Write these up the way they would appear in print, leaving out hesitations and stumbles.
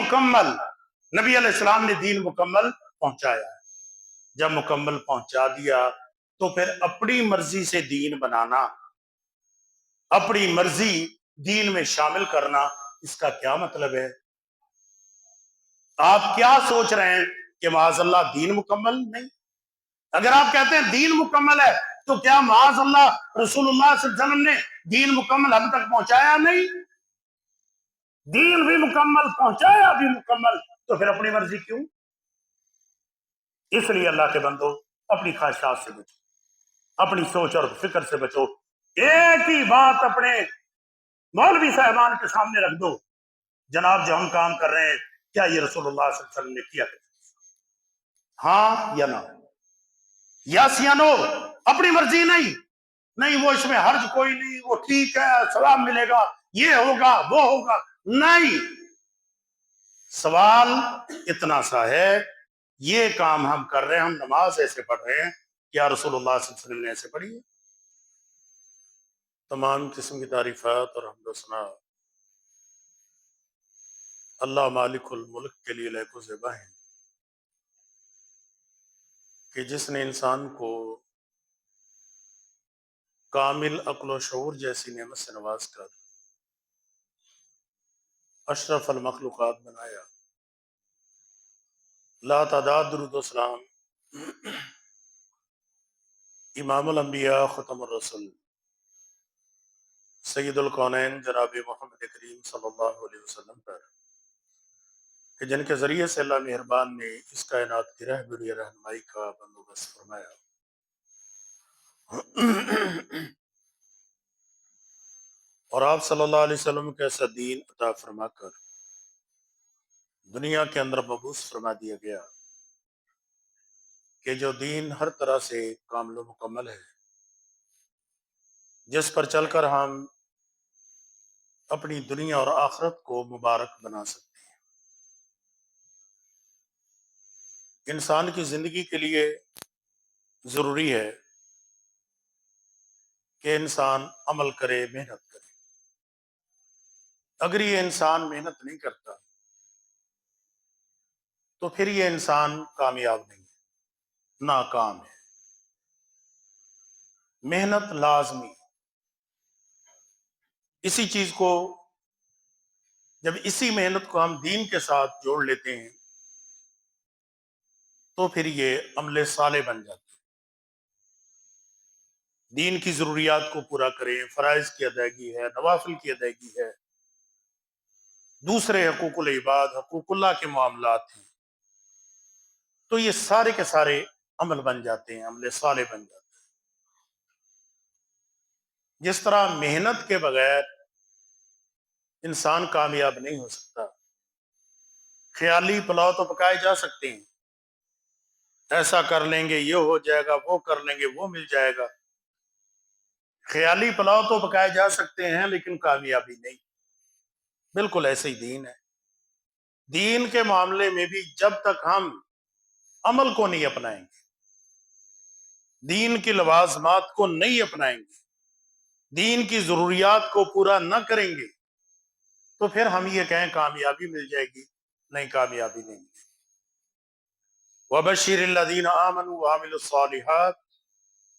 مکمل، نبی علیہ السلام نے دین مکمل پہنچایا ہے۔ جب مکمل پہنچا دیا تو پھر اپنی مرضی سے دین بنانا، اپنی مرضی دین میں شامل کرنا، اس کا کیا مطلب ہے؟ آپ کیا سوچ رہے ہیں کہ معاذ اللہ دین مکمل نہیں؟ اگر آپ کہتے ہیں دین مکمل ہے تو کیا معاذ اللہ رسول اللہ صلی اللہ علیہ وسلم نے دین مکمل ہم تک پہنچایا نہیں؟ دین بھی مکمل، پہنچایا بھی مکمل، تو پھر اپنی مرضی کیوں؟ اس لیے اللہ کے بندو اپنی خواہشات سے بچو، اپنی سوچ اور فکر سے بچو۔ ایک ہی بات اپنے مولوی صاحبان کے سامنے رکھ دو، جناب جو ہم کام کر رہے ہیں کیا یہ رسول اللہ صلی اللہ علیہ وسلم نے کیا؟ ہاں یا نہ، یس یا نو، اپنی مرضی نہیں وہ اس میں حرج کوئی نہیں، وہ ٹھیک ہے، ثواب ملے گا، یہ ہوگا وہ ہوگا، نہیں۔ سوال اتنا سا ہے، یہ کام ہم کر رہے ہیں، ہم نماز ایسے پڑھ رہے ہیں، کیا رسول اللہ صلی اللہ علیہ وسلم نے ایسے پڑھی ہے؟ تمام قسم کی تعریفات اور حمد و ثنا اللہ مالک الملک کے لیے لائق و زیبا ہیں کہ جس نے انسان کو کامل عقل و شعور جیسی نعمت سے نواز کر اشرف المخلوقات بنایا۔ لا تعداد درود و سلام امام الانبیاء ختم الرسل سید الکونین جناب محمد کریم صلی اللہ علیہ وسلم پر، کہ جن کے ذریعے سے اللہ مہربان نے اس کائنات کی رہبری رہنمائی کا بندوبست فرمایا۔ اور آپ صلی اللہ علیہ وسلم کو ایسا دین عطا فرما کر دنیا کے اندر مبعوث فرما دیا گیا کہ جو دین ہر طرح سے کامل و مکمل ہے، جس پر چل کر ہم اپنی دنیا اور آخرت کو مبارک بنا سکتے ہیں۔ انسان کی زندگی کے لیے ضروری ہے کہ انسان عمل کرے، محنت کرے۔ اگر یہ انسان محنت نہیں کرتا تو پھر یہ انسان کامیاب نہیں ہے، ناکام ہے۔ محنت لازمی ہے۔ اسی چیز کو جب اسی محنت کو ہم دین کے ساتھ جوڑ لیتے ہیں تو پھر یہ عمل صالح بن جاتا ہے۔ دین کی ضروریات کو پورا کریں، فرائض کی ادائیگی ہے، نوافل کی ادائیگی ہے، دوسرے حقوق العباد، حقوق اللہ کے معاملات ہیں، تو یہ سارے کے سارے عمل بن جاتے ہیں، عمل صالح بن جاتے ہیں۔ جس طرح محنت کے بغیر انسان کامیاب نہیں ہو سکتا، خیالی پلاؤ تو پکائے جا سکتے ہیں، ایسا کر لیں گے یہ ہو جائے گا، وہ کر لیں گے وہ مل جائے گا، خیالی پلاؤ تو پکائے جا سکتے ہیں لیکن کامیابی نہیں۔ بالکل ایسے ہی دین ہے۔ دین کے معاملے میں بھی جب تک ہم عمل کو نہیں اپنائیں گے، دین کی لوازمات کو نہیں اپنائیں گے، دین کی ضروریات کو پورا نہ کریں گے تو پھر ہم یہ کہیں کامیابی مل جائے گی، نہیں، کامیابی نہیں ملے گی۔ وَبَشِّرِ الَّذِينَ آمَنُوا وَعَمِلُوا الصَّالِحَاتِ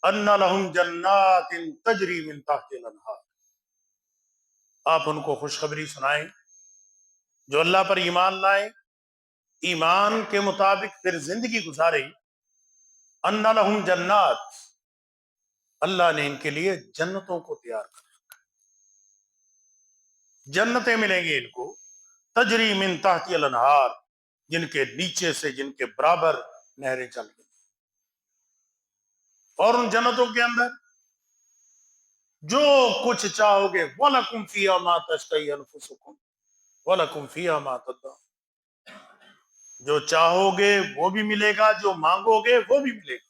أَنَّ لَهُمْ جَنَّاتٍ تَجْرِي مِن تَحْتِهَا الْأَنْهَارُ، آپ ان کو خوشخبری سنائیں جو اللہ پر ایمان لائیں، ایمان کے مطابق پھر زندگی گزاریں۔ أَنَّ لَهُمْ جَنَّاتٍ، اللہ نے ان کے لیے جنتوں کو تیار کر رکھا ہے، جنتیں ملیں گی ان کو، تجری من تحتی الانہار، جن کے نیچے سے، جن کے برابر نہریں چل رہی، اور ان جنتوں کے اندر جو کچھ چاہو گے، وَلَكُمْ فِيهَا مَا تَشْتَهِي أَنفُسُكُمْ وَلَكُمْ فِيهَا مَا تَدَّعُونَ، جو چاہو گے وہ بھی ملے گا، جو مانگو گے وہ بھی ملے گا۔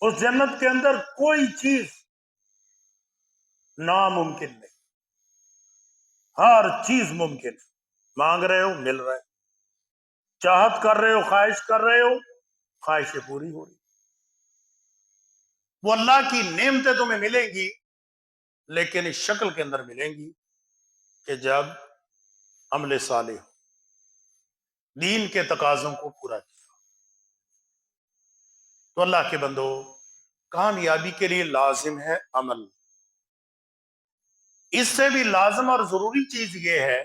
اس جنت کے اندر کوئی چیز ناممکن نہیں، ہر چیز ممکن ہے۔ مانگ رہے ہو مل رہا ہے، چاہت کر رہے ہو، خواہش کر رہے ہو، خواہشیں پوری ہو رہی۔ وہ اللہ کی نعمتیں تمہیں ملیں گی لیکن اس شکل کے اندر ملیں گی کہ جب عمل صالح، دین کے تقاضوں کو پورا کیا۔ تو اللہ کے بندو، کامیابی کے لیے لازم ہے عمل۔ اس سے بھی لازم اور ضروری چیز یہ ہے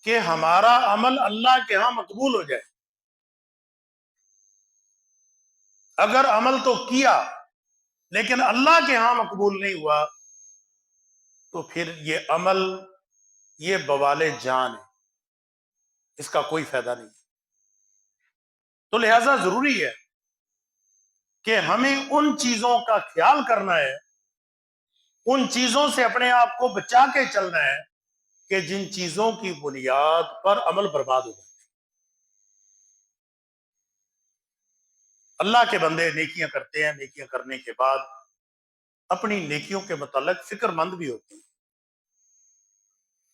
کہ ہمارا عمل اللہ کے ہاں مقبول ہو جائے۔ اگر عمل تو کیا لیکن اللہ کے ہاں مقبول نہیں ہوا تو پھر یہ عمل یہ بوال جان ہے، اس کا کوئی فائدہ نہیں۔ تو لہذا ضروری ہے کہ ہمیں ان چیزوں کا خیال کرنا ہے، ان چیزوں سے اپنے آپ کو بچا کے چلنا ہے کہ جن چیزوں کی بنیاد پر عمل برباد ہو جائے۔ اللہ کے بندے نیکیاں کرتے ہیں، نیکیاں کرنے کے بعد اپنی نیکیوں کے متعلق فکر مند بھی ہوتے ہیں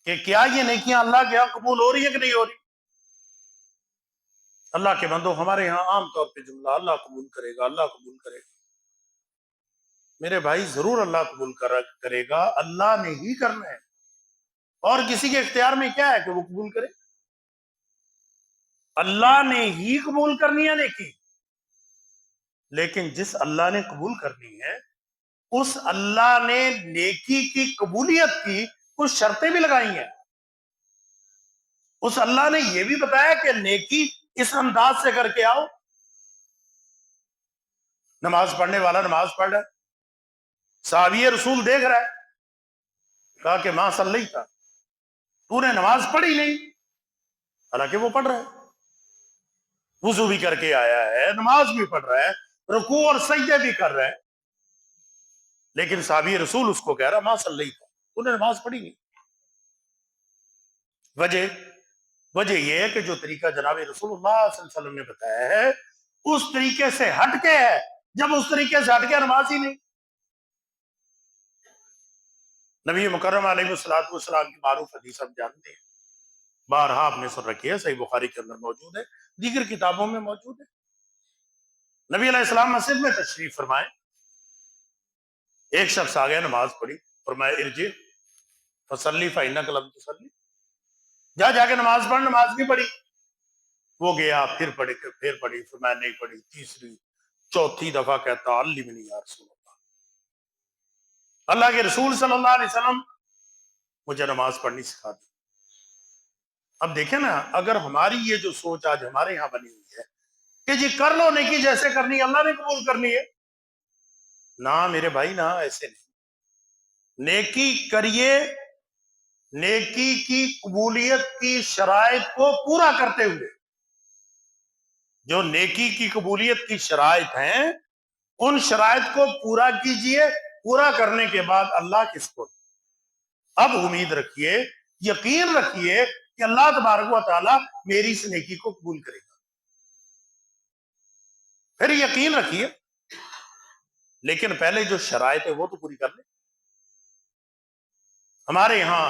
کہ کیا یہ نیکیاں اللہ کے ہاں قبول ہو رہی ہے کہ نہیں ہو رہی۔ اللہ کے بندوں، ہمارے ہاں عام طور پہ جملہ اللہ قبول کرے گا، اللہ قبول کرے گا۔ میرے بھائی، ضرور اللہ قبول کرے گا، اللہ نے ہی کرنا ہے، اور کسی کے اختیار میں کیا ہے کہ وہ قبول کرے؟ اللہ نے ہی قبول کرنی ہے نیکی۔ لیکن جس اللہ نے قبول کرنی ہے اس اللہ نے نیکی کی قبولیت کی کچھ شرطیں بھی لگائی ہیں۔ اس اللہ نے یہ بھی بتایا کہ نیکی اس انداز سے کر کے آؤ۔ نماز پڑھنے والا نماز پڑھ رہا ہے، صحابی رسول دیکھ رہا ہے، کہا کہ ماں صلی تھا، تو نے نماز پڑھی نہیں، حالانکہ وہ پڑھ رہا ہے، وضو بھی کر کے آیا ہے، نماز بھی پڑھ رہا ہے، رکوع اور سجدے بھی کر رہا ہے، لیکن صحابی رسول اس کو کہہ رہا ماں صلی تھا، تو نے نماز پڑھی نہیں۔ وجہ یہ ہے کہ جو طریقہ جناب رسول اللہ صلی اللہ علیہ وسلم نے بتایا ہے اس طریقے سے ہٹ کے ہے۔ جب اس طریقے سے ہٹ کے نماز ہی نہیں۔ نبی مکرم علیہ الصلوۃ والسلام کی معروف حدیث ہم جانتے ہیں، بارہا آپ نے سن رکھی ہے، صحیح بخاری کے اندر موجود ہے، دیگر کتابوں میں موجود ہے۔ نبی علیہ السلام مسجد میں تشریف فرمائے، ایک شخص آ گیا، نماز پڑھی، فرمایا ارجع فصلی فإنک لم تصلی، جا کے نماز پڑھ، نماز نہیں پڑھی۔ وہ گیا، پھر پڑھی، فرمایا نہیں پڑھی، تیسری چوتھی دفعہ کہتا علمنی یا رسول اللہ، اللہ کے رسول صلی اللہ علیہ وسلم مجھے نماز پڑھنی سکھا دی۔ اب دیکھیں نا، اگر ہماری یہ جو سوچ آج ہمارے یہاں بنی ہوئی ہے کہ جی کر لو نیکی جیسے کرنی ہے، اللہ نے قبول کرنی ہے، نہ میرے بھائی، نہ، ایسے نہیں۔ نیکی کریے، نیکی کی قبولیت کی شرائط کو پورا کرتے ہوئے۔ جو نیکی کی قبولیت کی شرائط ہیں ان شرائط کو پورا کیجئے، پورا کرنے کے بعد اللہ کس کو، اب امید رکھیے، یقین رکھیے کہ اللہ تبارک و تعالی میری اس نیکی کو قبول کرے گا، پھر یقین رکھیے، لیکن پہلے جو شرائط ہے وہ تو پوری کر لیں۔ ہمارے یہاں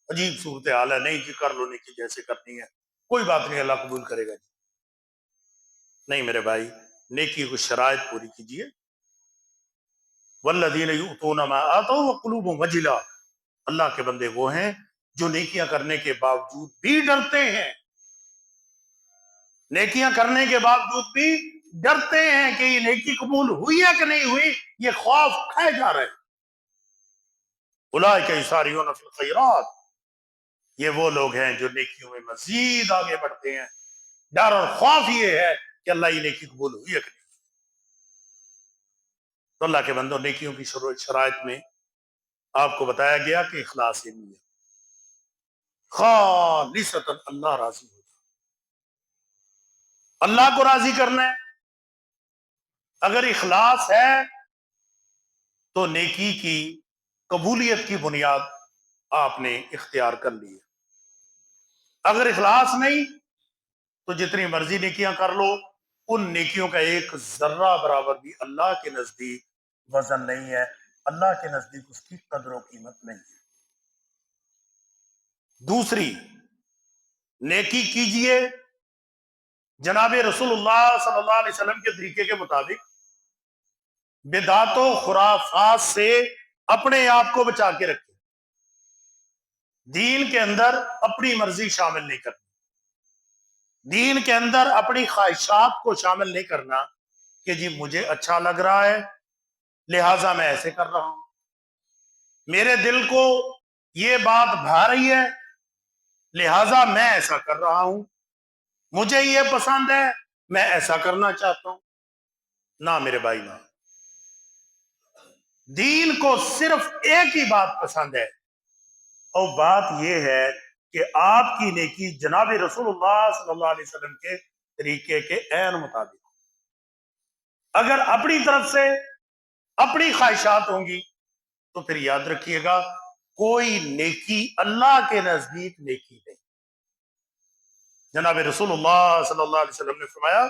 عجیب صورتحال ہے، نہیں جی کر لو نیکی جیسے کرنی ہے، کوئی بات نہیں، اللہ قبول کرے گا جی۔ نہیں میرے بھائی، نیکی کو شرائط پوری کیجئے۔ والذین یؤتون ما آتوا وقلوبهم وجلہ، اللہ کے بندے وہ ہیں جو نیکیاں کرنے کے باوجود بھی ڈرتے ہیں، نیکیاں کرنے کے باوجود بھی ڈرتے ہیں کہ یہ نیکی قبول ہوئی ہے کہ نہیں ہوئی، یہ خوف کھائے جا رہے ہیں۔ اولئک یسارعون فی الخیرات، یہ وہ لوگ ہیں جو نیکیوں میں مزید آگے بڑھتے ہیں، ڈر اور خوف یہ ہے کہ اللہ یہ نیکی قبول ہوئی ہے کہ نہیں۔ تو اللہ کے بندوں، نیکیوں کی شرائط میں آپ کو بتایا گیا کہ اخلاص نیت، خالصتا اللہ راضی ہو، اللہ کو راضی کرنا ہے۔ اگر اخلاص ہے تو نیکی کی قبولیت کی بنیاد آپ نے اختیار کر لی ہے۔ اگر اخلاص نہیں تو جتنی مرضی نیکیاں کر لو، ان نیکیوں کا ایک ذرہ برابر بھی اللہ کے نزدیک وزن نہیں ہے، اللہ کے نزدیک اس کی قدر و قیمت نہیں ہے۔ دوسری، نیکی کیجئے جناب رسول اللہ صلی اللہ علیہ وسلم کے طریقے کے مطابق، بدعات و خرافات سے اپنے آپ کو بچا کے رکھیں۔ دین کے اندر اپنی مرضی شامل نہیں کرنا، دین کے اندر اپنی خواہشات کو شامل نہیں کرنا کہ جی مجھے اچھا لگ رہا ہے لہٰذا میں ایسے کر رہا ہوں، میرے دل کو یہ بات بھا رہی ہے لہٰذا میں ایسا کر رہا ہوں، مجھے یہ پسند ہے میں ایسا کرنا چاہتا ہوں۔ نہ میرے بھائی، نہ، دین کو صرف ایک ہی بات پسند ہے، اور بات یہ ہے کہ آپ کی نیکی جناب رسول اللہ صلی اللہ علیہ وسلم کے طریقے کے عین مطابق۔ اگر اپنی طرف سے اپنی خواہشات ہوں گی تو پھر یاد رکھیے گا کوئی نیکی اللہ کے نزدیک نیکی نہیں۔ جناب رسول اللہ صلی اللہ علیہ وسلم نے فرمایا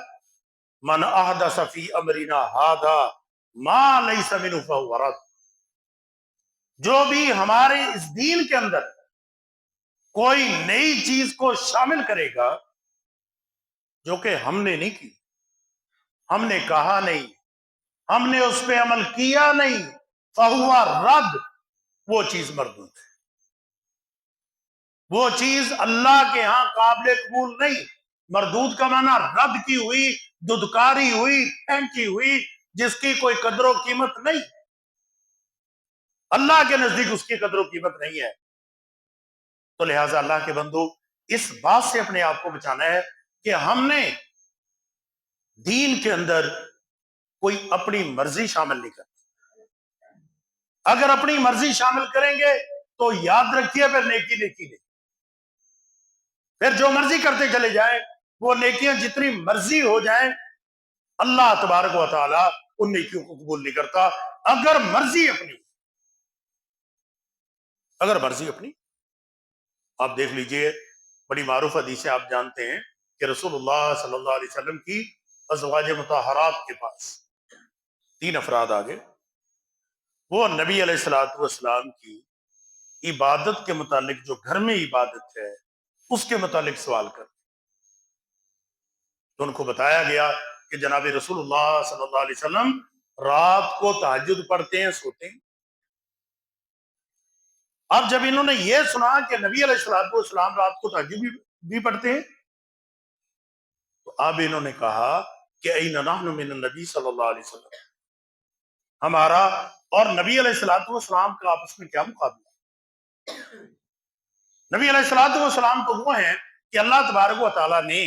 من احدث فی امرنا ھذا ما لیس منہ فہو رد، جو بھی ہمارے اس دین کے اندر کوئی نئی چیز کو شامل کرے گا جو کہ ہم نے نہیں کی، ہم نے کہا نہیں، ہم نے اس پہ عمل کیا نہیں، فہو رد، وہ چیز مردود ہے، وہ چیز اللہ کے ہاں قابل قبول نہیں۔ مردود کا معنی رد کی ہوئی، ددکاری ہوئی، پھینکی ہوئی، جس کی کوئی قدر و قیمت نہیں، اللہ کے نزدیک اس کی قدر و قیمت نہیں ہے۔ تو لہٰذا اللہ کے بندو اس بات سے اپنے آپ کو بچانا ہے کہ ہم نے دین کے اندر کوئی اپنی مرضی شامل نہیں کرتی۔ اگر اپنی مرضی شامل کریں گے تو یاد رکھیے پھر نیکی نیکی نہیں، پھر جو مرضی کرتے چلے جائیں، وہ نیکیاں جتنی مرضی ہو جائیں اللہ تبارک و تعالی ان نیکیوں کو قبول نہیں کرتا۔ اگر مرضی اپنی آپ دیکھ لیجئے، بڑی معروف حدیث ہے، آپ جانتے ہیں کہ رسول اللہ صلی اللہ علیہ وسلم کی ازواج مطہرات کے پاس 3 افراد آگے، وہ نبی علیہ الصلوۃ والسلام کی عبادت کے متعلق، جو گھر میں عبادت ہے اس کے متعلق سوال کر، تو ان کو بتایا گیا کہ جناب رسول اللہ صلی اللہ علیہ وسلم رات کو تہجد پڑھتے ہیں، سوتے ہیں۔ اب جب انہوں نے یہ سنا کہ نبی علیہ الصلوۃ والسلام رات کو تہجد بھی پڑھتے ہیں، تو اب انہوں نے کہا کہ این نحن من النبی صلی اللہ علیہ وسلم، ہمارا اور نبی علیہ الصلوۃ والسلام کا آپس میں کیا مقابلہ؟ نبی علیہ الصلوۃ والسلام تو وہ ہیں کہ اللہ تبارک و تعالیٰ نے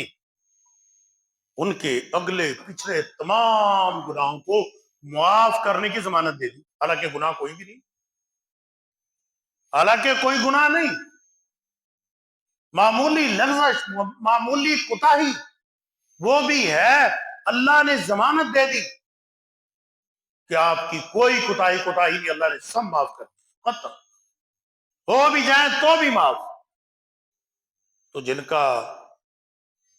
ان کے اگلے پچھلے تمام گناہوں کو معاف کرنے کی ضمانت دے دی، حالانکہ گناہ کوئی بھی نہیں، حالانکہ کوئی گناہ نہیں، معمولی لغزش، معمولی کوتاہی، وہ بھی ہے اللہ نے ضمانت دے دی کہ آپ کی کوئی کوتاہی نہیں، اللہ نے سب معاف کر دی، ختم، ہو بھی جائیں تو بھی معاف۔ تو جن کا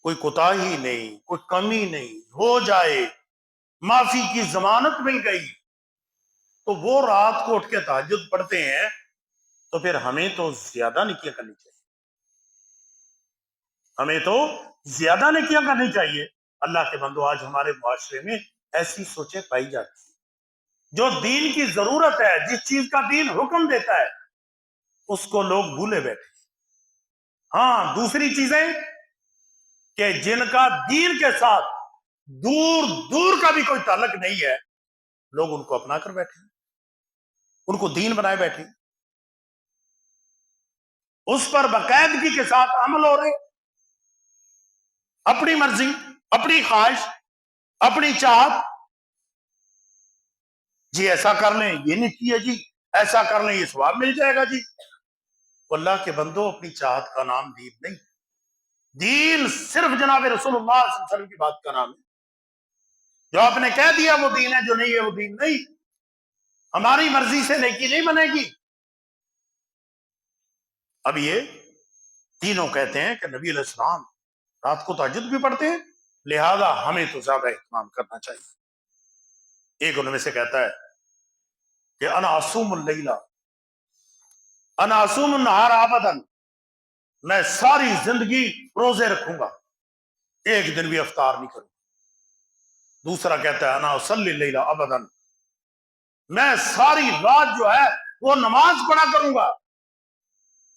کوئی کوتاہی نہیں، کوئی کمی نہیں، ہو جائے معافی کی ضمانت مل گئی، تو وہ رات کو اٹھ کے تہجد پڑھتے ہیں، تو پھر ہمیں تو زیادہ نیکیاں کرنی چاہیے، ہمیں تو زیادہ نیکیاں کرنی چاہیے۔ اللہ کے بندو، آج ہمارے معاشرے میں ایسی سوچیں پائی جاتی ہیں، جو دین کی ضرورت ہے، جس چیز کا دین حکم دیتا ہے اس کو لوگ بھولے بیٹھے۔ ہاں، دوسری چیزیں کہ جن کا دین کے ساتھ دور دور کا بھی کوئی تعلق نہیں ہے، لوگ ان کو اپنا کر بیٹھے، ان کو دین بنائے بیٹھے، اس پر باقاعدگی کے ساتھ عمل ہو رہے، اپنی مرضی، اپنی خواہش، اپنی چاہت، جی ایسا کر لیں یہ نیکی ہے، جی ایسا کر لیں یہ ثواب مل جائے گا، جی۔ اللہ کے بندو، اپنی چاہت کا نام دین نہیں، دین صرف جناب رسول اللہ صلی اللہ علیہ وسلم کی بات کا نام ہے۔ جو آپ نے کہہ دیا وہ دین ہے، جو نہیں ہے وہ دین نہیں، ہماری مرضی سے نیکی نہیں بنے گی۔ اب یہ تینوں کہتے ہیں کہ نبی علیہ السلام رات کو تہجد بھی پڑھتے ہیں، لہذا ہمیں تو زیادہ اہتمام کرنا چاہیے۔ ایک ان میں سے کہتا ہے کہ انا اصوم اللیل، انا اصوم النہار ابدا، میں ساری زندگی روزے رکھوں گا، ایک دن بھی افطار نہیں کروں۔ دوسرا کہتا ہے انا اصلی اللیل ابدا، میں ساری رات جو ہے وہ نماز پڑھا کروں گا،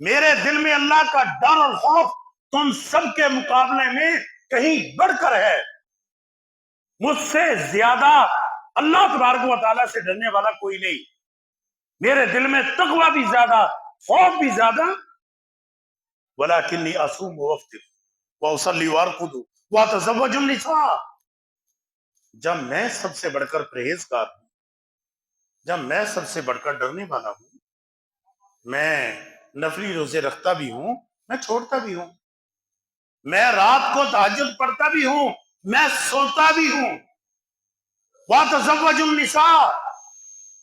میرے دل میں اللہ کا ڈر اور خوف تم سب کے مقابلے میں کہیں بڑھ کر ہے. مجھ سے زیادہ اللہ تبارک و تعالیٰ سے ڈرنے والا کوئی نہیں. میرے دل میں تقوی بھی زیادہ، خوف بھی زیادہ. وَلَكِنِّي أَصُومُ وَأَفْطِرُ وَأُصَلِّي وَأَرْقُدُ وَأَتَزَوَّجُ النِّسَاءَ. جب میں سب سے بڑھ کر پرہیزگار ہوں، جب میں سب سے بڑھ کر ڈرنے والا ہوں، میں نفلی روزے رکھتا بھی ہوں، میں چھوڑتا بھی ہوں، میں رات کو تہجد پڑھتا بھی ہوں، میں سوتا بھی ہوں. وَأَتَزَوَّجُ النِّسَاءَ،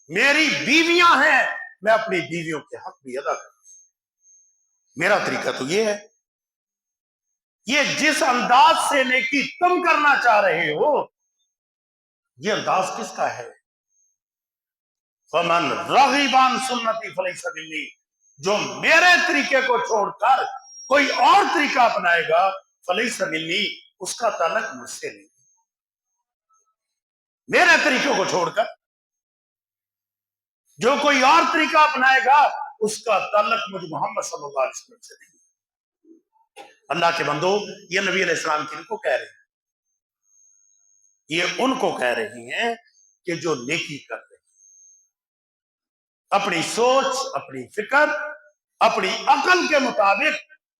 میری بیویاں ہیں، میں اپنی بیویوں کے حق بھی ادا کرتا ہوں. میرا طریقہ تو یہ ہے. یہ جس انداز سے نیکی تم کرنا چاہ رہے ہو، یہ انداز کس کا ہے؟ فَمَنْ رَغِبَ عَنْ سُنَّتِي فَلَيْسَ مِنِّي، جو میرے طریقے کو چھوڑ کر کوئی اور طریقہ اپنائے گا، فَلَيْسَ مِنِّي، اس کا تعلق مجھ سے نہیں. میرے طریقوں کو چھوڑ کر جو کوئی اور طریقہ اپنائے گا، اس کا تعلق مجھ محمد صلی اللہ علیہ وسلم سے نہیں. اللہ کے بندو، یہ نبی علیہ السلام کن کو کہہ رہے ہیں؟ یہ ان کو کہہ رہی ہیں کہ جو نیکی کر رہے ہیں، اپنی سوچ، اپنی فکر، اپنی عقل کے مطابق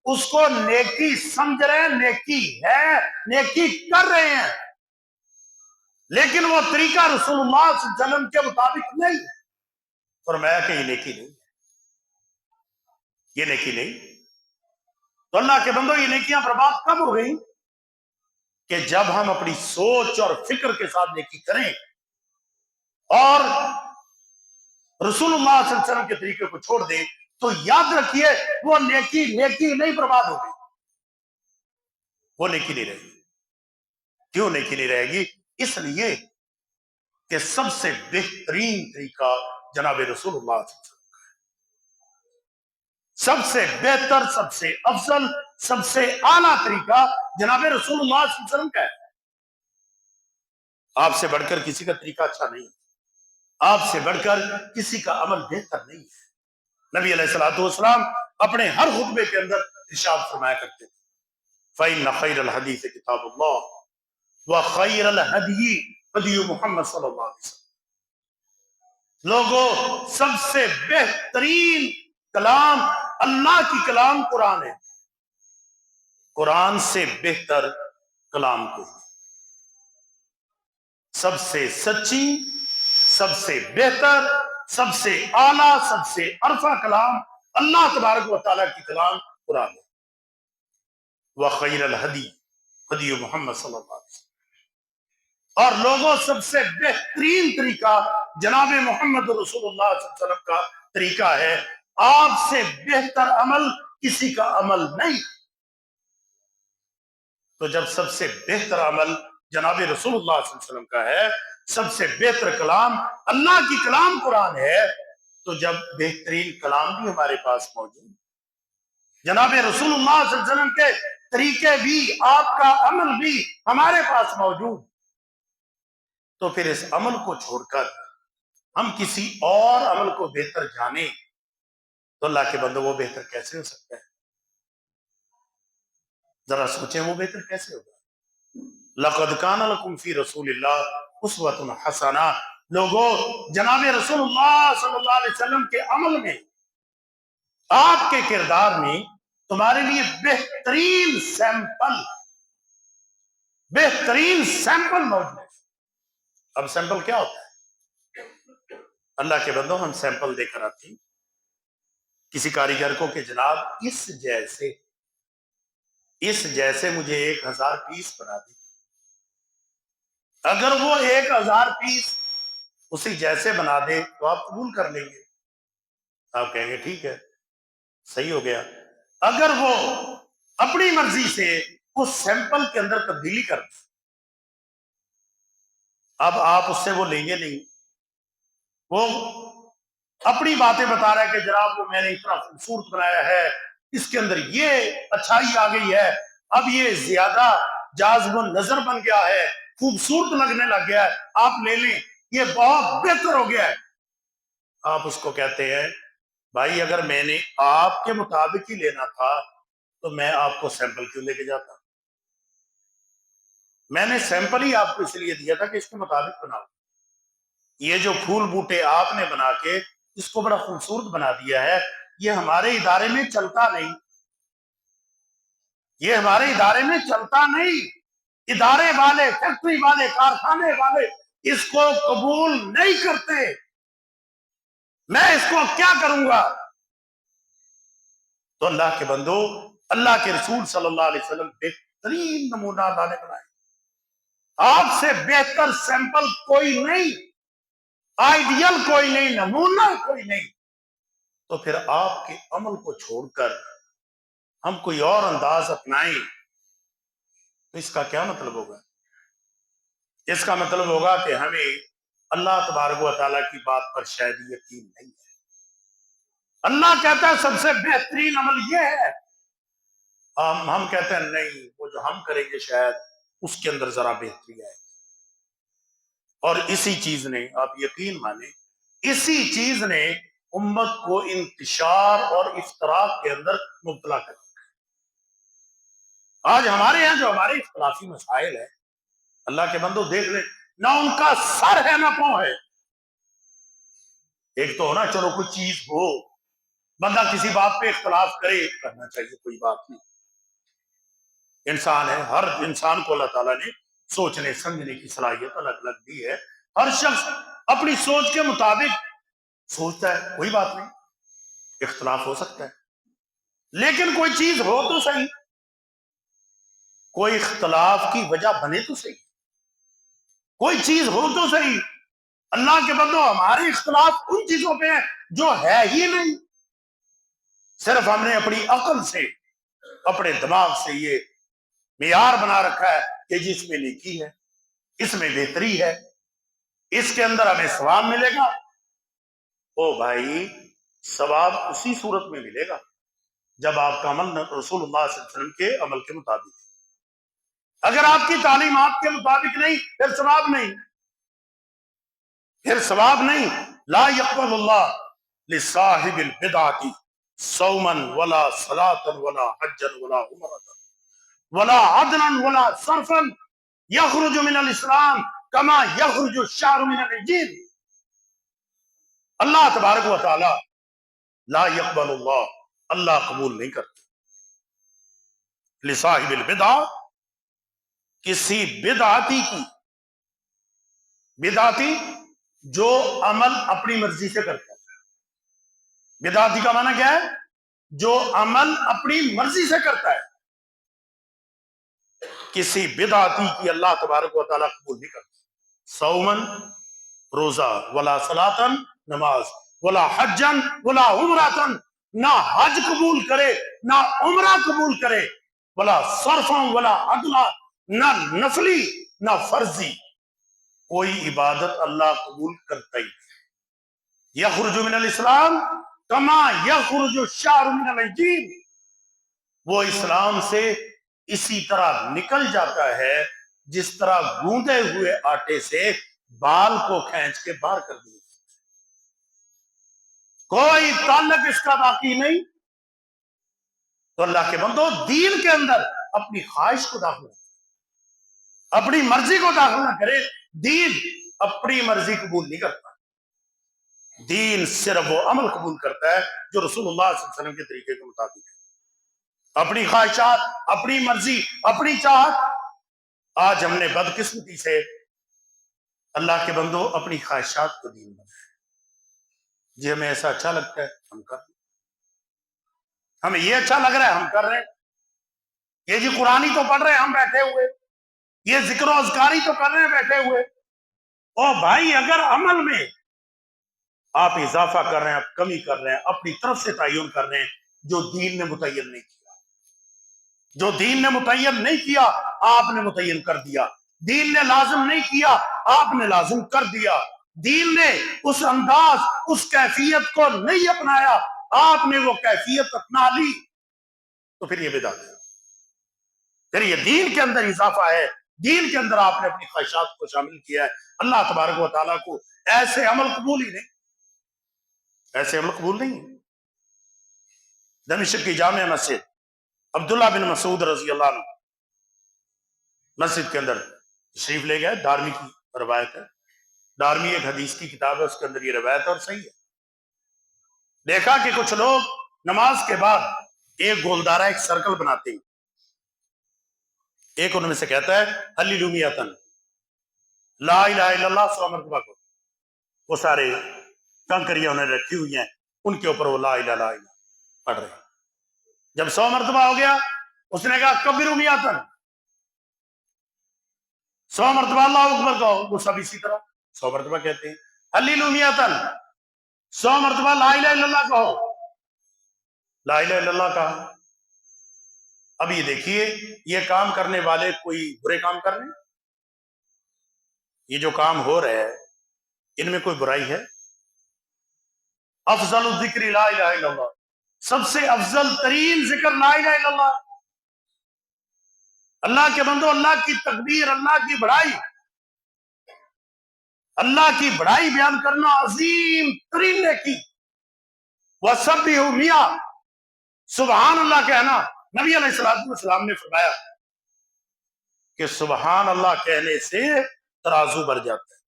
اس کو نیکی سمجھ رہے ہیں، نیکی ہے، نیکی کر رہے ہیں، لیکن وہ طریقہ رسول اللہ صلی اللہ علیہ وسلم کے مطابق نہیں. فرمایا کہ یہ نیکی نہیں، یہ نیکی نہیں. تو اللہ کے بندو، یہ نیکیاں برباد کب ہو گئی؟ کہ جب ہم اپنی سوچ اور فکر کے ساتھ نیکی کریں اور رسول اللہ صلی اللہ علیہ وسلم کے طریقے کو چھوڑ دیں، تو یاد رکھیے وہ نیکی نہیں، برباد ہو گئی. وہ نیکی نہیں رہے گی. کیوں نیکی نہیں رہے گی؟ اس لیے کہ سب سے بہترین طریقہ جناب رسول اللہ صلی اللہ علیہ وسلم، سب سے بہتر، سب سے افضل، سب سے اعلیٰ طریقہ جناب رسول اللہ صلی اللہ علیہ وسلم کا ہے. آپ سے بڑھ کر کسی کا طریقہ اچھا نہیں، آپ سے بڑھ کر کسی کا عمل بہتر نہیں ہے. نبی علیہ الصلوۃ والسلام اپنے ہر خطبے کے اندر ارشاد فرمایا کرتے تھے، فَإِنَّ خَيْرَ الْحَدِيثِ كِتَابُ اللَّهِ وَخَيْرَ الْهَدْيِ هَدْيُ محمد صلی اللہ علیہ وسلم. لوگوں، سب سے بہترین کلام اللہ کی کلام قرآن ہے. قرآن سے بہتر کلام کو، سب سے سچی، سب سے بہتر، سب سے اعلیٰ، سب سے عرفہ کلام اللہ تبارک و تعالیٰ کی کلام قرآن ہے. وَخَيْرَ الْهَدِيِ هَدْيُ محمد صلی اللہ علیہ وسلم. اور لوگوں، سب سے بہترین طریقہ جناب محمد رسول اللہ صلی اللہ علیہ وسلم کا طریقہ ہے. آپ سے بہتر عمل کسی کا عمل نہیں. تو جب سب سے بہتر عمل جناب رسول اللہ صلی اللہ علیہ وسلم کا ہے، سب سے بہتر کلام اللہ کی کلام قرآن ہے، تو جب بہترین کلام بھی ہمارے پاس موجود، جناب رسول اللہ صلی اللہ علیہ وسلم کے طریقے بھی، آپ کا عمل بھی ہمارے پاس موجود، تو پھر اس عمل کو چھوڑ کر ہم کسی اور عمل کو بہتر جانیں، تو اللہ کے بندو وہ بہتر کیسے ہو سکتا ہے؟ ذرا سوچیں، وہ بہتر کیسے ہوگا؟ لَقَدْ كَانَ لَكُمْ فِي رَسُولِ اللَّهِ أُسْوَةٌ حَسَنَةٌ. لوگوں، جناب رسول اللہ صلی اللہ علیہ وسلم کے عمل میں، آپ کے کردار میں تمہارے لیے بہترین سیمپل موجود ہے. اب سیمپل کیا ہوتا ہے؟ اللہ کے بندوں، ہم سیمپل دے کر آتے ہیں کسی کاریگر کو کہ جناب اس جیسے مجھے 1000 پیس بنا دی. اگر وہ 1000 پیس اسی جیسے بنا دے تو آپ قبول کر لیں گے، آپ کہیں گے ٹھیک ہے، صحیح ہو گیا. اگر وہ اپنی مرضی سے اس سیمپل کے اندر تبدیلی کر دے، اب آپ اس سے وہ لیں گے نہیں. وہ اپنی باتیں بتا رہا ہے کہ جناب وہ میں نے اتنا خوبصورت بنایا ہے، اس کے اندر یہ اچھائی آ گئی ہے، اب یہ زیادہ جاذب نظر بن گیا ہے، خوبصورت لگنے لگ گیا ہے، آپ لے لیں، یہ بہت بہتر ہو گیا ہے. آپ اس کو کہتے ہیں بھائی اگر میں نے آپ کے مطابق ہی لینا تھا تو میں آپ کو سیمپل کیوں لے کے جاتا؟ میں نے سیمپل ہی آپ کو اس لیے دیا تھا کہ اس کے مطابق بناؤ. یہ جو پھول بوٹے آپ نے بنا کے اس کو بڑا خوبصورت بنا دیا ہے، یہ ہمارے ادارے میں چلتا نہیں، یہ ہمارے ادارے میں چلتا نہیں. ادارے والے، فیکٹری والے، کارخانے والے اس کو قبول نہیں کرتے. میں اس کو کیا کروں گا؟ تو اللہ کے بندو، اللہ کے رسول صلی اللہ علیہ وسلم بہترین نمونہ اللہ نے بنائے. آپ سے بہتر سیمپل کوئی نہیں، آئیڈیل کوئی نہیں، نمونہ کوئی نہیں. تو پھر آپ کے عمل کو چھوڑ کر ہم کوئی اور انداز اپنائیں تو اس کا کیا مطلب ہوگا؟ اس کا مطلب ہوگا کہ ہمیں اللہ تبارک و تعالیٰ کی بات پر شاید یقین نہیں ہے. اللہ کہتا ہے سب سے بہترین عمل یہ ہے، ہم کہتے ہیں نہیں، وہ جو ہم کریں گے شاید اس کے اندر ذرا بہتری ہے. اور اسی چیز نے، آپ یقین مانیں، اسی چیز نے امت کو انتشار اور افتراق کے اندر مبتلا کر دیا. آج ہمارے یہاں جو ہمارے اختلافی مسائل ہیں، اللہ کے بندو دیکھ لیں، نہ ان کا سر ہے نہ پاؤں ہے. ایک تو ہونا چلو کوئی چیز ہو، بندہ کسی بات پہ اختلاف کرے، کرنا چاہیے، کوئی بات نہیں، انسان ہے، ہر انسان کو اللہ تعالیٰ نے سوچنے سمجھنے کی صلاحیت الگ الگ دی ہے. ہر شخص اپنی سوچ کے مطابق سوچتا ہے، کوئی بات نہیں، اختلاف ہو سکتا ہے. لیکن کوئی چیز ہو تو صحیح، کوئی اختلاف کی وجہ بنے تو صحیح، کوئی چیز ہو تو صحیح. اللہ کے بندو، ہمارے اختلاف ان چیزوں پہ ہیں جو ہے ہی نہیں. صرف ہم نے اپنی عقل سے، اپنے دماغ سے یہ معیار بنا رکھا ہے کہ جس میں نیکی ہے، اس میں بہتری ہے، اس کے اندر ہمیں ثواب ملے گا. او بھائی، ثواب اسی صورت میں ملے گا جب آپ کا عمل رسول اللہ صلی اللہ علیہ وسلم کے عمل کے مطابق. اگر آپ کی تعلیمات کے مطابق نہیں، پھر ثواب نہیں، پھر ثواب نہیں. لا يقبل اللہ لصاحب البدعۃ صوما ولا صلاۃ ولا حجا ولا عمرۃ ولا عدلا ولا صرفا يخرج من الاسلام كما يخرج الشعر من العجین. اللہ تبارک و تعالی لا يقبل اللہ قبول نہیں کرتے لصاحب البدع، کسی بدعتی کی، بدعتی جو عمل اپنی مرضی سے کرتا ہے. بدعتی کا معنی کیا ہے؟ جو عمل اپنی مرضی سے کرتا ہے. کسی بدعتی کی اللہ تبارک و تعالیٰ قبول نہیں کرتا. صومن، روزہ، ولا صلاتن، نماز، ولا حجن ولا عمراتن، نہ حج قبول کرے نہ عمرہ قبول کرے، ولا صرفن ولا عدلا، نہ نفلی نہ فرضی، کوئی عبادت اللہ قبول کرتا ہی نہیں. یخرج من الاسلام کما یخرج الشعر من العجین، وہ اسلام سے اسی طرح نکل جاتا ہے جس طرح گوندے ہوئے آٹے سے بال کو کھینچ کے باہر کر دیا، کوئی تعلق اس کا باقی نہیں. تو اللہ کے بندو، دین کے اندر اپنی خواہش کو داخل، اپنی مرضی کو داخل نہ کرے. دین اپنی مرضی قبول نہیں کرتا. دین صرف وہ عمل قبول کرتا ہے جو رسول اللہ صلی اللہ علیہ وسلم کے طریقے کے مطابق ہے. اپنی خواہشات، اپنی مرضی، اپنی چاہت. آج ہم نے بدقسمتی سے اللہ کے بندو اپنی خواہشات کو دین بنایا. جی ہمیں ایسا اچھا لگتا ہے ہم کر رہے ہیں، ہمیں یہ اچھا لگ رہا ہے ہم کر رہے ہیں. یہ جی قرآنی تو پڑھ رہے ہیں ہم بیٹھے ہوئے، یہ ذکر و اذکاری تو کر رہے ہیں بیٹھے ہوئے. او بھائی، اگر عمل میں آپ اضافہ کر رہے ہیں، آپ کمی کر رہے ہیں، اپنی طرف سے تعین کر رہے ہیں جو دین نے متعین نہیں کیا، جو دین نے متعین نہیں کیا آپ نے متعین کر دیا، دین نے لازم نہیں کیا آپ نے لازم کر دیا، دین نے اس انداز، اس کیفیت کو نہیں اپنایا آپ نے وہ کیفیت اپنا لی، تو پھر یہ بدعت ہے، پھر یہ دین کے اندر اضافہ ہے، دین کے اندر آپ نے اپنی خواہشات کو شامل کیا ہے. اللہ تبارک و تعالیٰ کو ایسے عمل قبول ہی نہیں، ایسے عمل قبول نہیں. دمشق کی جامع مسجد عبداللہ بن مسعود رضی اللہ عنہ مسجد کے اندر تشریف لے گئے. دارمی کی روایت ہے, دارمی ایک حدیث کی کتاب ہے, اس کے اندر یہ روایت ہے اور صحیح ہے. دیکھا کہ کچھ لوگ نماز کے بعد ایک گولدارہ ایک سرکل بناتے ہیں. ایک ان میں سے کہتا ہے ہلیلو میاتن, لا الہ الا اللہ 100 مرتبہ کو. وہ سارے کنکریاں انہیں رکھی ہوئی ہیں, ان کے اوپر وہ لا الہ الا اللہ پڑھ رہے ہیں. جب 100 مرتبہ ہو گیا اس نے کہا کبیرو میاتن, 100 مرتبہ اللہ اکبر کہو. وہ سب اسی طرح 100 مرتبہ کہتے ہیں. ہلیلو میاتن, 100 مرتبہ لا الہ الا اللہ کہو. لا الہ الا اللہ کہا. اب یہ دیکھیے یہ کام کرنے والے کوئی برے کام کر رہے ہیں؟ یہ جو کام ہو رہا ہے ان میں کوئی برائی ہے؟ افضل الذکر لا الہ الا اللہ, سب سے افضل ترین ذکر لا الہ الا اللہ. اللہ کے بندو, اللہ کی تکبیر, اللہ کی بڑائی, اللہ کی بڑائی بیان کرنا عظیم ترین نیکی. وَسَبِّحُ میاں, سبحان اللہ کہنا. نبی علیہ السلام نے فرمایا کہ سبحان اللہ کہنے سے ترازو بھر جاتا ہے,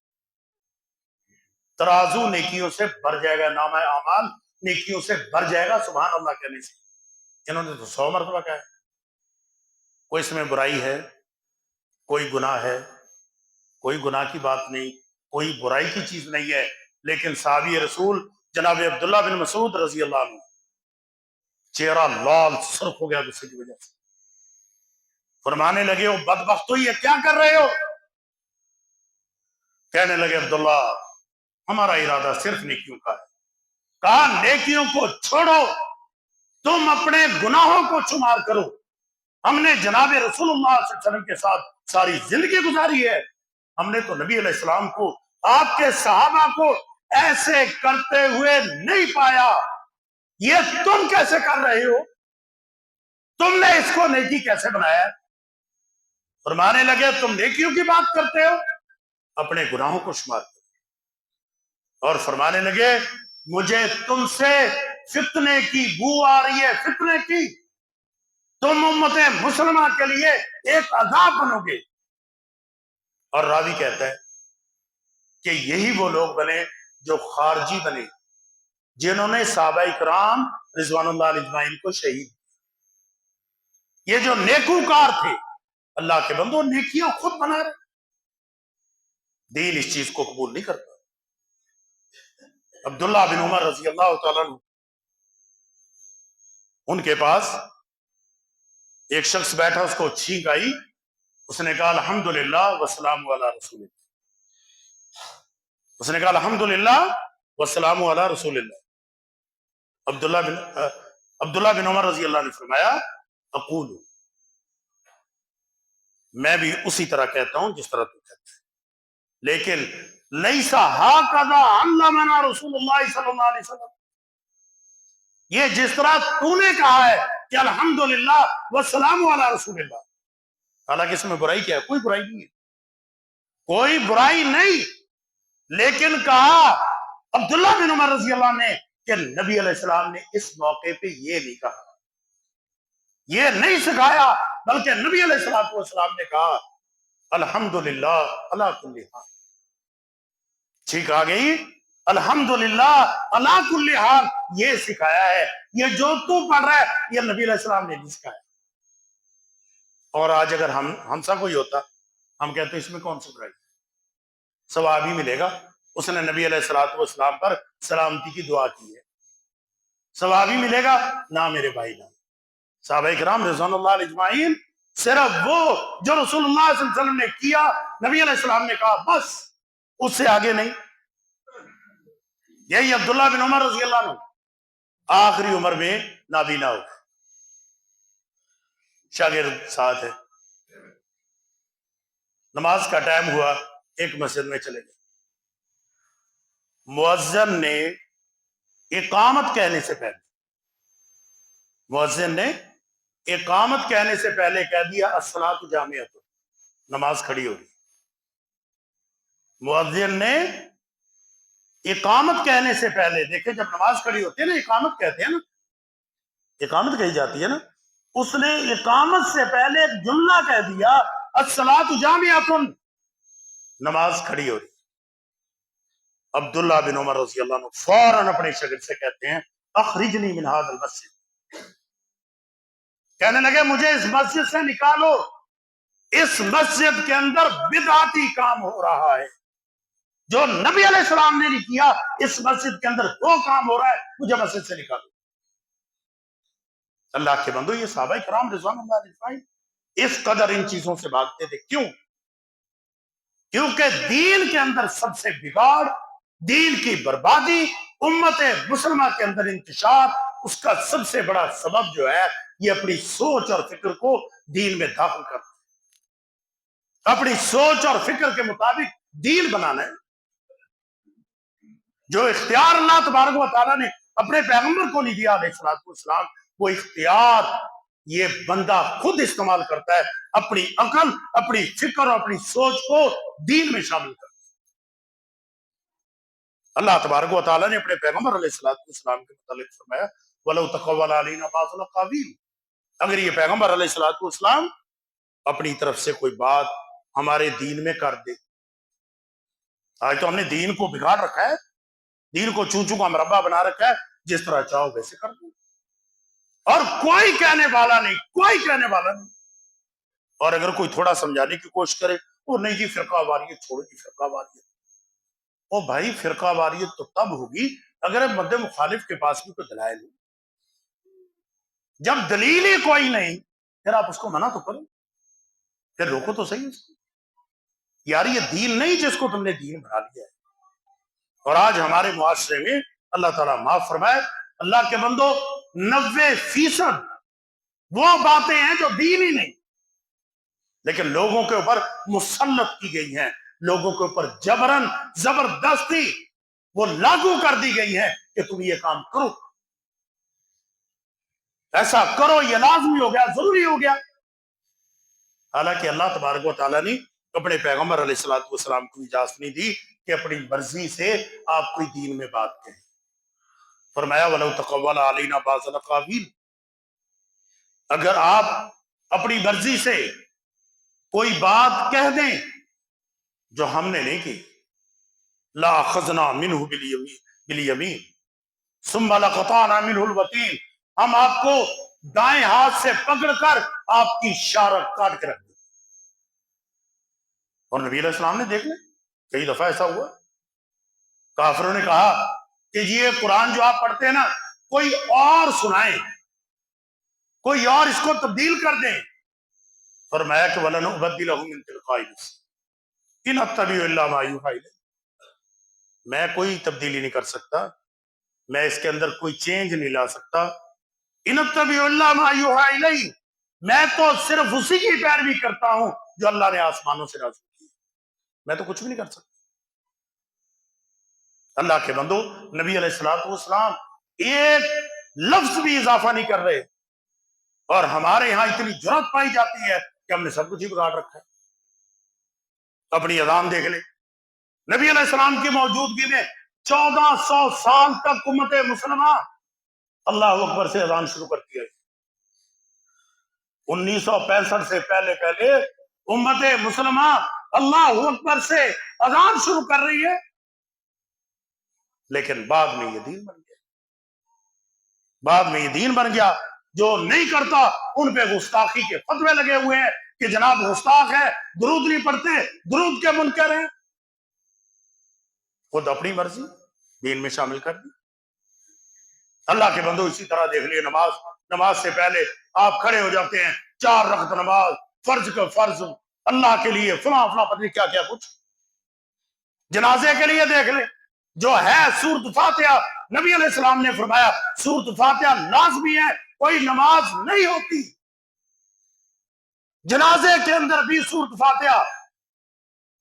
ترازو نیکیوں سے بھر جائے گا, نامہ اعمال نیکیوں سے بھر جائے گا سبحان اللہ کہنے سے. انہوں نے تو 100 مرتبہ کہا ہے. کوئی اس میں برائی ہے؟ کوئی گناہ ہے؟ کوئی گناہ کی بات نہیں, کوئی برائی کی چیز نہیں ہے. لیکن صحابی رسول جناب عبداللہ بن مسعود رضی اللہ عنہ چہرہ لال سرخ ہو گیا غصے کی وجہ سے. فرمانے لگے وہ بدبختو یہ کیا کر رہے ہو؟ کہنے لگے عبداللہ ہمارا ارادہ صرف نیکیوں کا ہے. کہا نیکیوں کو چھوڑو, تم اپنے گناہوں کو شمار کرو. ہم نے جناب رسول اللہ صلی اللہ علیہ وسلم کے ساتھ ساری زندگی گزاری ہے, ہم نے تو نبی علیہ السلام کو, آپ کے صحابہ کو ایسے کرتے ہوئے نہیں پایا. یہ تم کیسے کر رہے ہو؟ تم نے اس کو نیکی کیسے بنایا؟ فرمانے لگے تم نیکیوں کی بات کرتے ہو, اپنے گناہوں کو شمار کرو. اور فرمانے لگے مجھے تم سے فتنے کی بو آ رہی ہے, فتنے کی. تم امت مسلمہ کے لیے ایک عذاب بنو گے. اور راوی کہتا ہے کہ یہی وہ لوگ بنے جو خارجی بنے, جنہوں نے صحابہ کرام رضوان اللہ علیہ اجمعین کو شہید. یہ جو نیکوکار تھے, اللہ کے بندو نیکیاں خود بنا رہے, دین اس چیز کو قبول نہیں کرتا. عبداللہ بن عمر رضی اللہ تعالیٰ عنہ, ان کے پاس ایک شخص بیٹھا, اس کو چھینک آئی, اس نے کہا الحمدللہ والسلام علی رسول اللہ. اس نے کہا الحمدللہ والسلام علی رسول اللہ. عبداللہ بن عمر رضی اللہ عنہ نے فرمایا اقول, میں بھی اسی طرح کہتا ہوں جس طرح تو کہتا ہے, لیکن لیسا ہاکذا علمنا رسول اللہ صلی اللہ علیہ وسلم, یہ جس طرح تو نے کہا ہے کہ الحمدللہ والسلام علی رسول اللہ, حالانکہ اس میں برائی کیا ہے؟ کوئی برائی نہیں ہے, کوئی برائی نہیں. لیکن کہا عبداللہ بن عمر رضی اللہ عنہ نے کہ نبی علیہ السلام نے اس موقع پہ یہ نہیں کہا, یہ نہیں سکھایا, بلکہ نبی علیہ السلام نے کہا الحمدللہ علی کل حال. ٹھیک آ گئی, الحمدللہ علی کل حال یہ سکھایا ہے. یہ جو تو پڑھ رہا ہے یہ نبی علیہ السلام نے نہیں سکھایا. اور آج اگر ہم سا کوئی ہوتا, ہم کہتے ہیں اس میں کون سی برائی, ثواب ہی ملے گا, اس نے نبی علیہ السلام پر سلامتی کی دعا کی ہے, ثواب ہی ملے گا. نہ میرے بھائی, نہ صحابہ کرام رضوان اللہ علیہ اجمعین, صرف وہ جو رسول اللہ صلی اللہ علیہ وسلم نے کیا, نبی علیہ السلام نے کہا, بس اس سے آگے نہیں. یہی عبداللہ بن عمر رضی اللہ عنہ آخری عمر میں نابینا ہو, شاگرد ساتھ ہے, نماز کا ٹائم ہوا, ایک مسجد میں چلے گئے. مؤذن نے اقامت کہنے سے پہلے, مؤذن نے اقامت کہنے سے پہلے کہہ دیا الصلاۃ جامعۃ, نماز کھڑی ہو رہی. مؤذن نے اقامت کہنے سے پہلے, دیکھیں جب نماز کھڑی ہوتی ہے نا, اقامت کہتے ہیں نا, اقامت کہی جاتی ہے نا، اس نے اقامت سے پہلے ایک جملہ کہہ دیا، الصلاۃ جامعۃ، نماز کھڑی ہو رہی۔ عبداللہ بن عمر رضی اللہ عنہ فوراً اپنے شاگرد سے کہتے ہیں اخرجنی من ھذا المسجد، کہنے لگے مجھے اس مسجد سے نکالو، اس مسجد کے اندر بدعتی کام ہو رہا ہے، جو نبی علیہ السلام نے نہیں کیا، اس مسجد کے اندر وہ کام ہو رہا ہے، مجھے مسجد سے نکالو۔ اللہ کے بندو، یہ صحابہ کرام رضوان اللہ علیہم اس قدر ان چیزوں سے بھاگتے تھے، کیوں؟ کیونکہ دین کے اندر سب سے بگاڑ، دین کی بربادی، امت مسلمہ کے اندر انتشار، اس کا سب سے بڑا سبب جو ہے یہ اپنی سوچ اور فکر کو دین میں داخل کرنا، اپنی سوچ اور فکر کے مطابق دین بنانا ہے۔ جو اختیار اللہ تبارک و تعالیٰ نے اپنے پیغمبر کو نہیں دیا علیہ الصلوۃ والسلام، وہ اختیار یہ بندہ خود استعمال کرتا ہے، اپنی عقل، اپنی فکر اور اپنی سوچ کو دین میں شامل کرتا ہے۔ اللہ تبارک و تعالیٰ نے اپنے پیغمبر علیہ الصلوۃ والسلام کے متعلق فرمایا وَلَوْ تَقَوَّلَ عَلَيْنَا بَعْضَ الْأَقَاوِيلِ، اگر یہ پیغمبر علیہ الصلوۃ والسلام اپنی طرف سے کوئی بات ہمارے دین میں کر دے، آج تو ہم نے دین کو بگاڑ رکھا ہے، دین کو چون چون کا مربع بنا رکھا ہے، جس طرح چاہو ویسے کر دو، اور کوئی کہنے والا نہیں، کوئی کہنے والا نہیں۔ اور اگر کوئی تھوڑا سمجھانے کی کوشش کرے، وہ نہیں جی فرقہ واریت چھوڑو جی فرقہ واریت، او بھائی فرقہ واریت تو تب ہوگی اگر مد مخالف کے پاس بھی کوئی دلائل ہو، جب دلیل ہی کوئی نہیں پھر آپ اس کو منع تو کرو، پھر روکو تو صحیح اس کو، یار یہ دین نہیں جس کو تم نے دین بنا لیا ہے۔ اور آج ہمارے معاشرے میں اللہ تعالیٰ معاف فرمائے، اللہ کے بندو 90% وہ باتیں ہیں جو دین ہی نہیں، لیکن لوگوں کے اوپر مسلط کی گئی ہیں، لوگوں کے اوپر جبرن زبردستی وہ لاگو کر دی گئی ہے کہ تم یہ کام کرو، ایسا کرو، یہ لازمی ہو گیا، ضروری ہو گیا، حالانکہ اللہ تبارک و تعالیٰ نے اپنے پیغمبر علیہ الصلوۃ والسلام کو اجازت نہیں دی کہ اپنی مرضی سے آپ کوئی دین میں بات کہیں۔ فرمایا وَلَوْ تَقَوَّلَ عَلَيْنَا بَعْضَ الْأَقَاوِيلِ، اگر آپ اپنی مرضی سے کوئی بات کہہ دیں جو ہم نے نہیں کی، لَأَخَذْنَا مِنْهُ بِالْيَمِينِ ثُمَّ لَقَطَعْنَا مِنْهُ الْوَتِينَ، ہم آپ کو دائیں ہاتھ سے پکڑ کر آپ کی شارک کاٹ کے رکھ دیں۔ اور نبی علیہ السلام نے دیکھ لیں کئی دفعہ ایسا ہوا، کافروں نے کہا کہ یہ قرآن جو آپ پڑھتے ہیں نا کوئی اور سنائیں، کوئی اور اس کو تبدیل کر دیں۔ فرمایا کہ وَلَنُبَدِّلَهُ مِن تِلْقَاءِ نَفْسِي إِنْ أَتَّبِعُ إِلَّا مَا يُوحَىٰ إِلَيَّ، میں کوئی تبدیلی نہیں کر سکتا، میں اس کے اندر کوئی چینج نہیں لا سکتا۔ إِنْ أَتَّبِعُ إِلَّا مَا يُوحَىٰ إِلَيَّ، میں تو صرف اسی کی پیروی کرتا ہوں جو اللہ نے آسمانوں سے نازل کی، میں تو کچھ بھی نہیں کر سکتا۔ اللہ کے بندو، نبی علیہ الصلوۃ والسلام ایک لفظ بھی اضافہ نہیں کر رہے، اور ہمارے ہاں اتنی جرات پائی جاتی ہے کہ ہم نے سب کچھ ہی بگاڑ رکھا ہے۔ اپنی اذان دیکھ لیں، نبی علیہ السلام کی موجودگی میں 1400 سال تک امت مسلمہ اللہ اکبر سے اذان شروع کرتی ہے۔ 1965 سے پہلے امت مسلمہ اللہ اکبر سے اذان شروع کر رہی ہے، لیکن بعد میں یہ دین بن گیا، بعد میں یہ دین بن گیا۔ جو نہیں کرتا ان پہ گستاخی کے فتوے لگے ہوئے ہیں کہ جناب گستاخ ہے، درود نہیں پڑھتے، درود کے منکر ہیں، خود اپنی مرضی دین میں شامل کر دی۔ اللہ کے بندو اسی طرح دیکھ لیے، نماز سے پہلے آپ کھڑے ہو جاتے ہیں، 4 رکعت نماز، فرض کا فرض اللہ کے لیے، فلاں پتہ نہیں کیا کیا کچھ۔ جنازے کے لیے دیکھ لیں، جو ہے سورۃ فاتحہ، نبی علیہ السلام نے فرمایا سورۃ فاتحہ لازمی ہے، کوئی نماز نہیں ہوتی جنازے کے اندر بھی سورۃ فاتحہ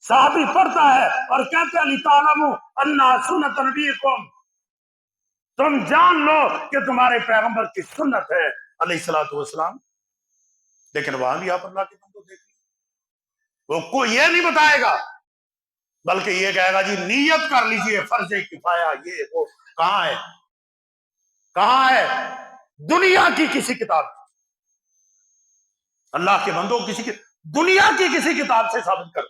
صحابی پڑھتا ہے اور کہتے ہیں لِتَعْلَمُوا أَنَّهَا سُنَّتُ نَبِيِّكُمْ، تم جان لو کہ تمہارے پیغمبر کی سنت ہے علیہ الصلوۃ والسلام۔ لیکن وہاں بھی آپ اللہ کے بندوں دیکھ لیں، وہ کوئی یہ نہیں بتائے گا، بلکہ یہ کہے گا جی نیت کر لیجئے، فرض کفایہ یہ وہ، کہاں ہے؟ کہاں ہے؟ دنیا کی کسی کتاب اللہ کے بندوں دنیا کی کسی کتاب سے ثابت کر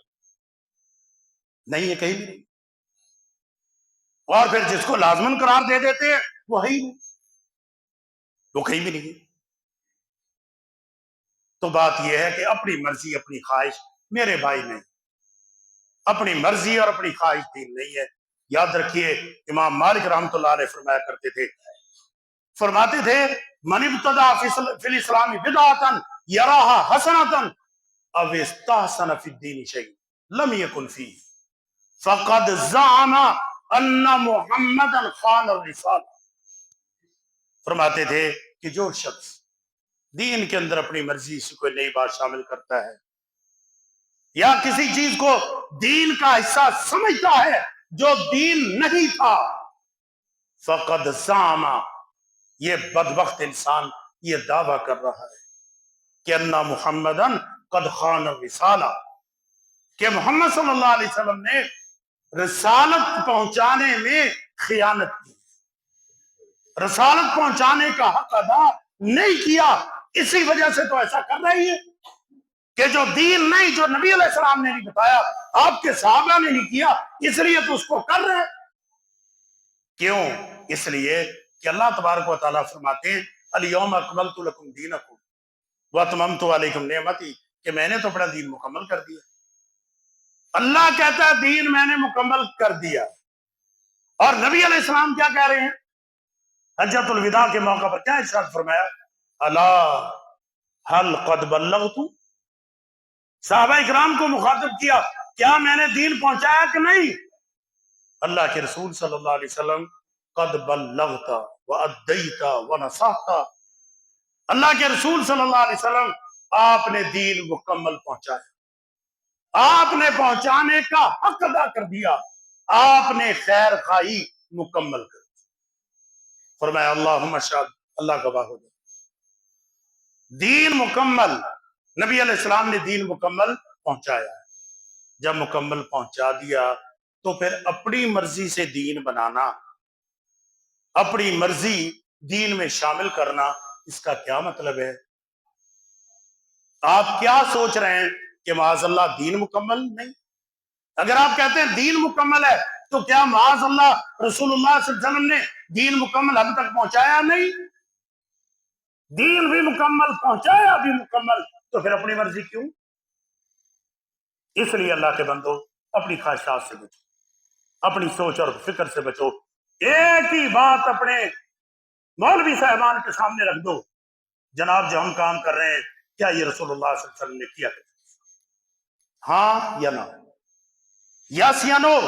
نہیں ہے، کہیں بھی نہیں. اور پھر جس کو لازمن قرار دے دیتے ہیں وہ ہے ہی نہیں، وہ کہیں بھی نہیں. تو بات یہ ہے کہ اپنی مرضی اپنی خواہش میرے بھائی نہیں، اپنی مرضی اور اپنی خواہش دین نہیں ہے. یاد رکھیے امام مالک رحمۃ اللہ علیہ فرماتے تھے من ابتدع فی الاسلام بدعۃ یراها حسنۃ او استحسن فی الدین شیئا لم یکن فیہ فقد زعم ان محمدا خان الرسالہ. فرماتے تھے کہ جو شخص دین کے اندر اپنی مرضی سے کوئی نئی بات شامل کرتا ہے یا کسی چیز کو دین کا حصہ سمجھتا ہے جو دین نہیں تھا، فقد زعم، یہ بدبخت انسان یہ دعویٰ کر رہا ہے کہ ان محمدن قد خان الرسالہ، کہ محمد صلی اللہ علیہ وسلم نے رسالت پہنچانے میں خیانت کی، رسالت پہنچانے کا حق ادا نہیں کیا. اسی وجہ سے تو ایسا کر رہی ہے کہ جو دین نہیں، جو نبی علیہ السلام نے نہیں بتایا، آپ کے صحابہ نے نہیں کیا، اس لیے تو اس کو کر رہے. کیوں؟ اس لیے کہ اللہ تبارک و تعالیٰ فرماتے ہیں الیوم اکملت لکم دینکم واتممت علیکم نعمتی، کہ میں نے تو اپنا دین مکمل کر دیا. اللہ کہتا ہے دین میں نے مکمل کر دیا، اور نبی علیہ السلام کیا کہہ رہے ہیں؟ حجۃ الوداع کے موقع پر کیا ارشاد فرمایا؟ الا هل قد بلغت، صحابہ اکرام کو مخاطب کیا، کیا میں نے دین پہنچایا کہ نہیں؟ اللہ کے رسول صلی اللہ علیہ وسلم قد بلغت وادیت ونصحت، اللہ کے رسول صلی اللہ علیہ وسلم آپ نے دین مکمل پہنچایا، آپ نے پہنچانے کا حق ادا کر دیا، آپ نے خیر خواہی مکمل کر دی. فرمایا اللہم شہد، اللہ گواہ ہو جائے، دین مکمل، نبی علیہ السلام نے دین مکمل پہنچایا. جب مکمل پہنچا دیا تو پھر اپنی مرضی سے دین بنانا، اپنی مرضی دین میں شامل کرنا، اس کا کیا مطلب ہے؟ آپ کیا سوچ رہے ہیں کہ معاذ اللہ دین مکمل نہیں؟ اگر آپ کہتے ہیں دین مکمل ہے تو کیا معاذ اللہ رسول اللہ صلی اللہ علیہ وسلم نے دین مکمل حد تک پہنچایا نہیں؟ دین بھی مکمل، پہنچایا بھی مکمل، تو پھر اپنی مرضی کیوں؟ اس لیے اللہ کے بندو اپنی خواہشات سے بچو، اپنی سوچ اور فکر سے بچو. ایک ہی بات اپنے مولوی صاحبان کے سامنے رکھ دو، جناب جو ہم کام کر رہے ہیں کیا یہ رسول اللہ صلی اللہ علیہ وسلم نے کیا؟ ہاں یا نہ، یس یا نو.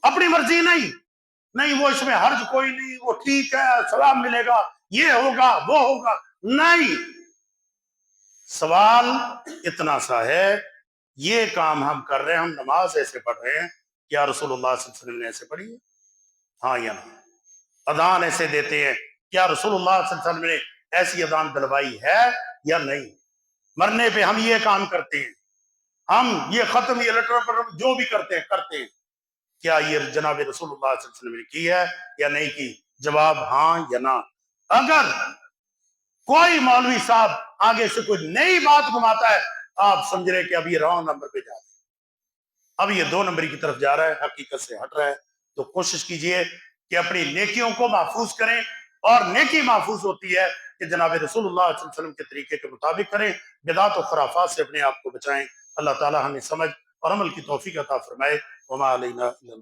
اپنی مرضی نہیں وہ اس میں حرج کوئی نہیں، وہ ٹھیک ہے، ثواب ملے گا، یہ ہوگا وہ ہوگا، نہیں. سوال اتنا سا ہے، یہ کام ہم کر رہے ہیں، ہم نماز ایسے پڑھ رہے ہیں، کیا رسول اللہ صلی اللہ علیہ وسلم نے ایسے پڑھی ہے؟ ہاں یا نہ. اذان ایسے دیتے ہیں، کیا رسول اللہ صلی اللہ علیہ وسلم نے ایسی اذان دلوائی ہے یا نہیں؟ مرنے پہ ہم یہ کام کرتے ہیں، ہم یہ ختم، یہ لیٹر پر جو بھی کرتے ہیں، کیا یہ جناب رسول اللہ صلی اللہ علیہ وسلم نے کی ہے یا نہیں کی؟ جواب ہاں یا نہ. اگر کوئی مولوی صاحب آگے سے کوئی نئی بات گھماتا ہے، آپ سمجھ رہے کہ اب یہ رانگ نمبر پہ جا رہا ہے، اب یہ 2 نمبری کی طرف جا رہا ہے، حقیقت سے ہٹ رہا ہے. تو کوشش کیجئے کہ اپنی نیکیوں کو محفوظ کریں، اور نیکی محفوظ ہوتی ہے کہ جناب رسول اللہ صلی اللہ علیہ وسلم کے طریقے کے مطابق کریں، بدعات و خرافات سے اپنے آپ کو بچائیں. اللہ تعالی ہمیں سمجھ اور عمل کی توفیق عطا فرمائے. وما علینا الا